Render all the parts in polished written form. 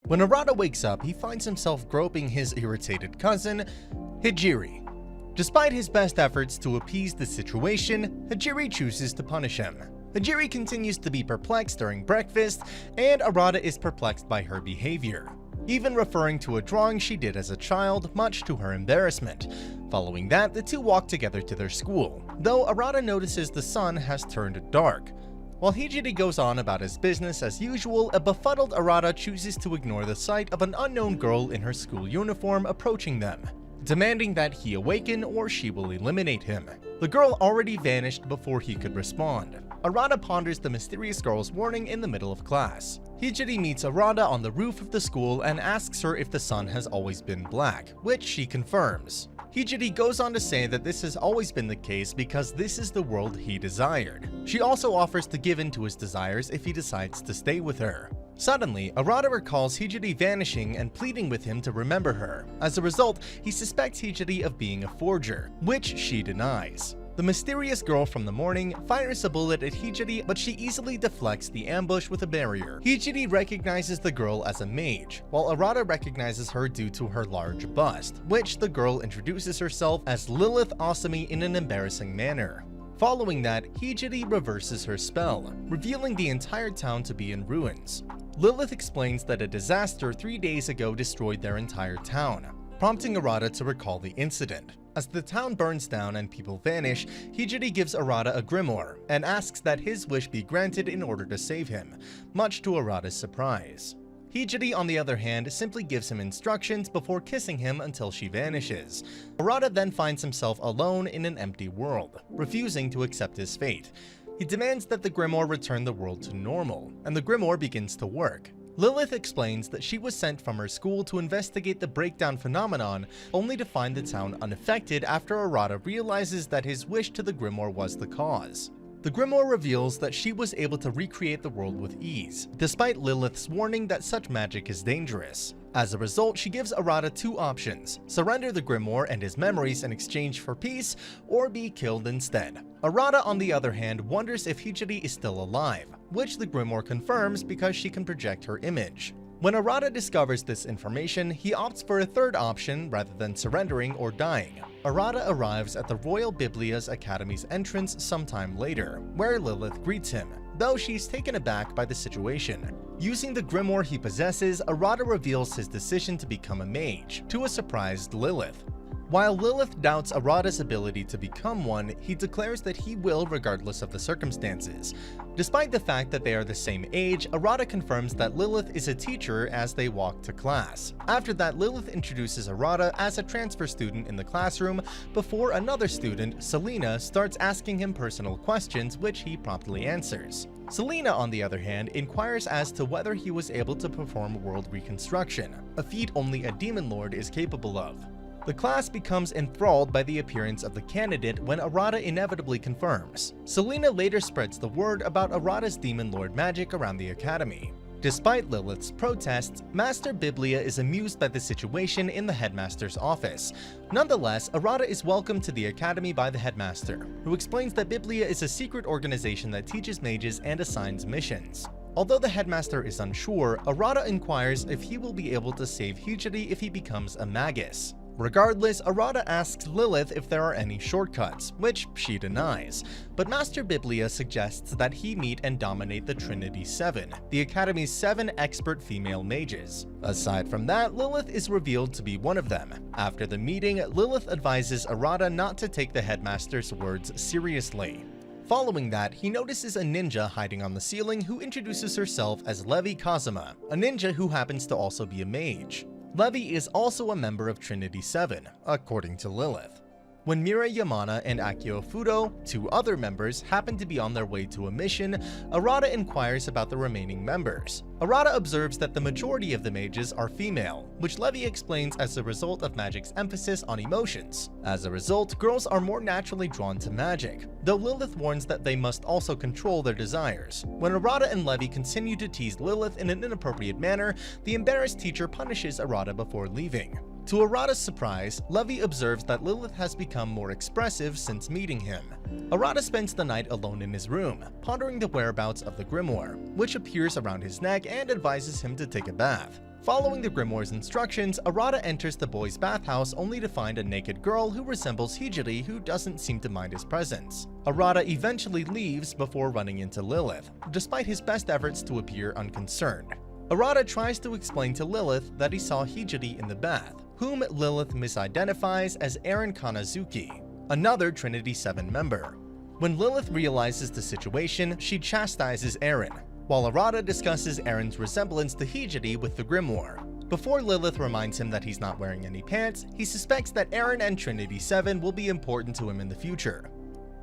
When Arata wakes up, he finds himself groping his irritated cousin, Hijiri. Despite his best efforts to appease the situation, Hijiri chooses to punish him. Hijiri continues to be perplexed during breakfast, and Arata is perplexed by her behavior, even referring to a drawing she did as a child, much to her embarrassment. Following that, the two walk together to their school, though Arata notices the sun has turned dark. While Hijiri goes on about his business as usual, a befuddled Arata chooses to ignore the sight of an unknown girl in her school uniform approaching them, demanding that he awaken or she will eliminate him. The girl already vanished before he could respond. Arata ponders the mysterious girl's warning in the middle of class. Hijiri meets Arata on the roof of the school and asks her if the sun has always been black, which she confirms. Hijiri goes on to say that this has always been the case because this is the world he desired. She also offers to give in to his desires if he decides to stay with her. Suddenly, Arata recalls Hijiri vanishing and pleading with him to remember her. As a result, he suspects Hijiri of being a forger, which she denies. The mysterious girl from the morning fires a bullet at Hijiri, but she easily deflects the ambush with a barrier. Hijiri recognizes the girl as a mage, while Arata recognizes her due to her large bust, which the girl introduces herself as Lilith Asami in an embarrassing manner. Following that, Hijiri reverses her spell, revealing the entire town to be in ruins. Lilith explains that a disaster 3 days ago destroyed their entire town, prompting Arata to recall the incident. As the town burns down and people vanish, Hijiri gives Arata a grimoire and asks that his wish be granted in order to save him, much to Arata's surprise. Hijiri, on the other hand, simply gives him instructions before kissing him until she vanishes. Arata then finds himself alone in an empty world, refusing to accept his fate. He demands that the grimoire return the world to normal, and the grimoire begins to work. Lilith explains that she was sent from her school to investigate the breakdown phenomenon, only to find the town unaffected after Arata realizes that his wish to the grimoire was the cause. The grimoire reveals that she was able to recreate the world with ease, despite Lilith's warning that such magic is dangerous. As a result, she gives Arata two options: surrender the grimoire and his memories in exchange for peace, or be killed instead. Arata, on the other hand, wonders if Hijiri is still alive, which the grimoire confirms because she can project her image. When Arata discovers this information, he opts for a third option rather than surrendering or dying. Arata arrives at the Royal Biblia's Academy's entrance sometime later, where Lilith greets him, though she's taken aback by the situation. Using the grimoire he possesses, Arata reveals his decision to become a mage, to a surprised Lilith. While Lilith doubts Arata's ability to become one, he declares that he will regardless of the circumstances. Despite the fact that they are the same age, Arata confirms that Lilith is a teacher as they walk to class. After that, Lilith introduces Arata as a transfer student in the classroom before another student, Selena, starts asking him personal questions, which he promptly answers. Selena, on the other hand, inquires as to whether he was able to perform world reconstruction, a feat only a demon lord is capable of. The class becomes enthralled by the appearance of the candidate when Arata inevitably confirms. Selena later spreads the word about Arata's demon lord magic around the academy. Despite Lilith's protests, Master Biblia is amused by the situation in the headmaster's office. Nonetheless, Arata is welcomed to the academy by the headmaster, who explains that Biblia is a secret organization that teaches mages and assigns missions. Although the headmaster is unsure, Arata inquires if he will be able to save Hijiri if he becomes a magus. Regardless, Arata asks Lilith if there are any shortcuts, which she denies, but Master Biblia suggests that he meet and dominate the Trinity Seven, the Academy's 7 expert female mages. Aside from that, Lilith is revealed to be one of them. After the meeting, Lilith advises Arata not to take the headmaster's words seriously. Following that, he notices a ninja hiding on the ceiling who introduces herself as Levi Kazuma, a ninja who happens to also be a mage. Levi is also a member of Trinity Seven, according to Lilith. When Mirai Yamana and Akio Fudo, 2 other members, happen to be on their way to a mission, Arata inquires about the remaining members. Arata observes that the majority of the mages are female, which Levi explains as a result of magic's emphasis on emotions. As a result, girls are more naturally drawn to magic, though Lilith warns that they must also control their desires. When Arata and Levi continue to tease Lilith in an inappropriate manner, the embarrassed teacher punishes Arata before leaving. To Arata's surprise, Levi observes that Lilith has become more expressive since meeting him. Arata spends the night alone in his room, pondering the whereabouts of the grimoire, which appears around his neck and advises him to take a bath. Following the grimoire's instructions, Arata enters the boys' bathhouse only to find a naked girl who resembles Hijiri who doesn't seem to mind his presence. Arata eventually leaves before running into Lilith, despite his best efforts to appear unconcerned. Arata tries to explain to Lilith that he saw Hijiri in the bath, whom Lilith misidentifies as Eren Kanazuki, another Trinity Seven member. When Lilith realizes the situation, she chastises Eren, while Arata discusses Eren's resemblance to Hijiri with the grimoire. Before Lilith reminds him that he's not wearing any pants, he suspects that Eren and Trinity Seven will be important to him in the future.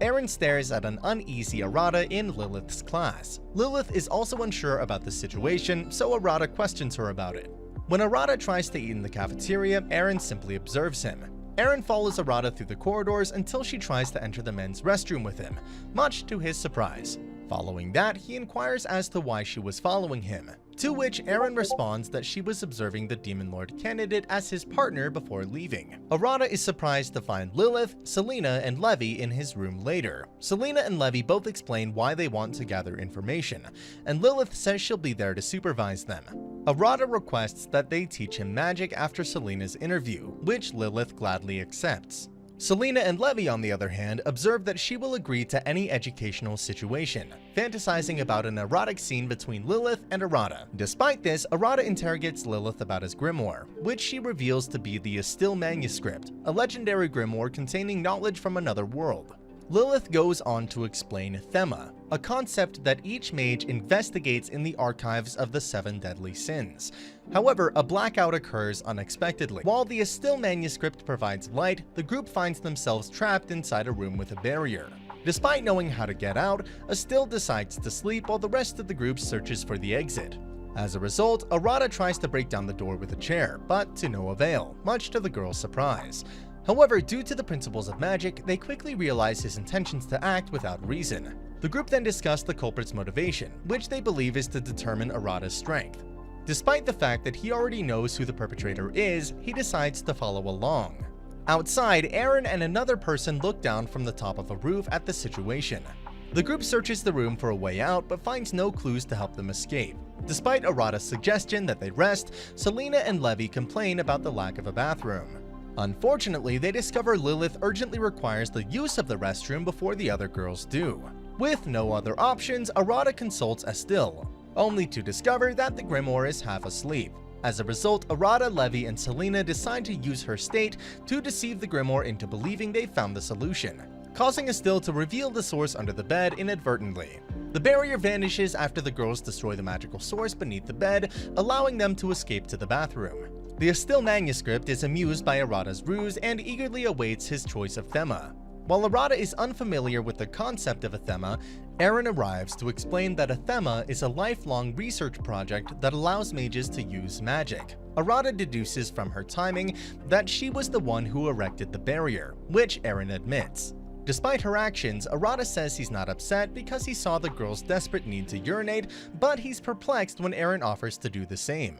Eren stares at an uneasy Arata in Lilith's class. Lilith is also unsure about the situation, so Arata questions her about it. When Arata tries to eat in the cafeteria, Eren simply observes him. Eren follows Arata through the corridors until she tries to enter the men's restroom with him, much to his surprise. Following that, he inquires as to why she was following him, to which Eren responds that she was observing the Demon Lord candidate as his partner before leaving. Arata is surprised to find Lilith, Selena, and Levi in his room later. Selena and Levi both explain why they want to gather information, and Lilith says she'll be there to supervise them. Arata requests that they teach him magic after Selena's interview, which Lilith gladly accepts. Selena and Levi, on the other hand, observe that she will agree to any educational situation, fantasizing about an erotic scene between Lilith and Arata. Despite this, Arata interrogates Lilith about his grimoire, which she reveals to be the Still Manuscript, a legendary grimoire containing knowledge from another world. Lilith goes on to explain Thema, a concept that each mage investigates in the archives of the 7 deadly sins. However, a blackout occurs unexpectedly. While the Still Manuscript provides light, the group finds themselves trapped inside a room with a barrier. Despite knowing how to get out, Still decides to sleep while the rest of the group searches for the exit. As a result, Arata tries to break down the door with a chair, but to no avail, much to the girl's surprise. However, due to the principles of magic, they quickly realize his intentions to act without reason. The group then discuss the culprit's motivation, which they believe is to determine Arata's strength. Despite the fact that he already knows who the perpetrator is, he decides to follow along. Outside, Eren and another person look down from the top of a roof at the situation. The group searches the room for a way out, but finds no clues to help them escape. Despite Arata's suggestion that they rest, Selena and Levi complain about the lack of a bathroom. Unfortunately, they discover Lilith urgently requires the use of the restroom before the other girls do. With no other options, Arata consults Estill, only to discover that the grimoire is half asleep. As a result, Arata, Levi, and Selena decide to use her state to deceive the grimoire into believing they found the solution, causing Estill to reveal the source under the bed inadvertently. The barrier vanishes after the girls destroy the magical source beneath the bed, allowing them to escape to the bathroom. The Still Manuscript is amused by Arata's ruse and eagerly awaits his choice of Thema. While Arata is unfamiliar with the concept of a Thema, Eren arrives to explain that a Thema is a lifelong research project that allows mages to use magic. Arata deduces from her timing that she was the one who erected the barrier, which Eren admits. Despite her actions, Arata says he's not upset because he saw the girl's desperate need to urinate, but he's perplexed when Eren offers to do the same.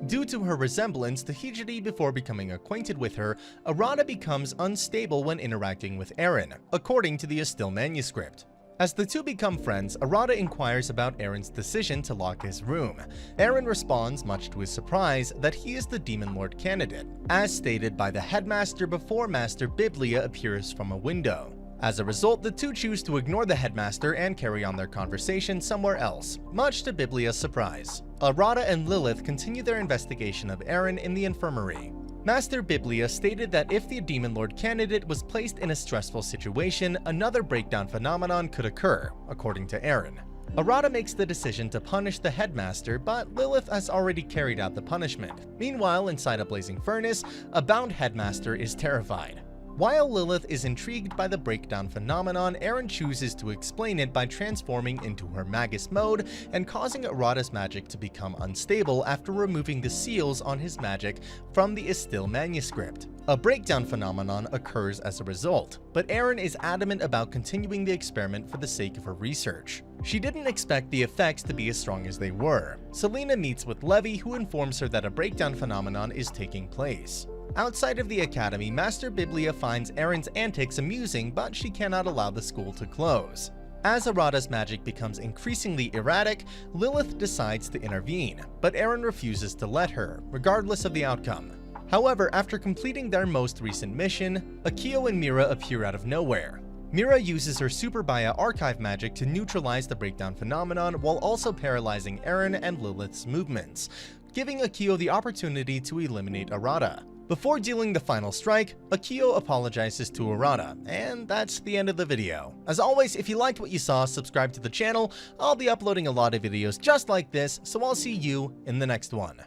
Due to her resemblance to Hijiri before becoming acquainted with her, Arata becomes unstable when interacting with Eren, according to the Still Manuscript. As the two become friends, Arata inquires about Eren's decision to lock his room. Eren responds, much to his surprise, that he is the Demon Lord candidate, as stated by the headmaster before Master Biblia appears from a window. As a result, the two choose to ignore the headmaster and carry on their conversation somewhere else, much to Biblia's surprise. Arata and Lilith continue their investigation of Eren in the infirmary. Master Biblia stated that if the Demon Lord candidate was placed in a stressful situation, another breakdown phenomenon could occur, according to Eren. Arata makes the decision to punish the headmaster, but Lilith has already carried out the punishment. Meanwhile, inside a blazing furnace, a bound headmaster is terrified. While Lilith is intrigued by the breakdown phenomenon, Eren chooses to explain it by transforming into her Magus mode and causing Arata's magic to become unstable after removing the seals on his magic from the Still Manuscript. A breakdown phenomenon occurs as a result, but Eren is adamant about continuing the experiment for the sake of her research. She didn't expect the effects to be as strong as they were. Selena meets with Levi, who informs her that a breakdown phenomenon is taking place. Outside of the academy, Master Biblia finds Eren's antics amusing, but she cannot allow the school to close. As Arata's magic becomes increasingly erratic, Lilith decides to intervene, but Eren refuses to let her, regardless of the outcome. However, after completing their most recent mission, Akio and Mira appear out of nowhere. Mira uses her Super Baya archive magic to neutralize the breakdown phenomenon while also paralyzing Eren and Lilith's movements, giving Akio the opportunity to eliminate Arata. Before dealing the final strike, Akio apologizes to Arata, and that's the end of the video. As always, if you liked what you saw, subscribe to the channel. I'll be uploading a lot of videos just like this, so I'll see you in the next one.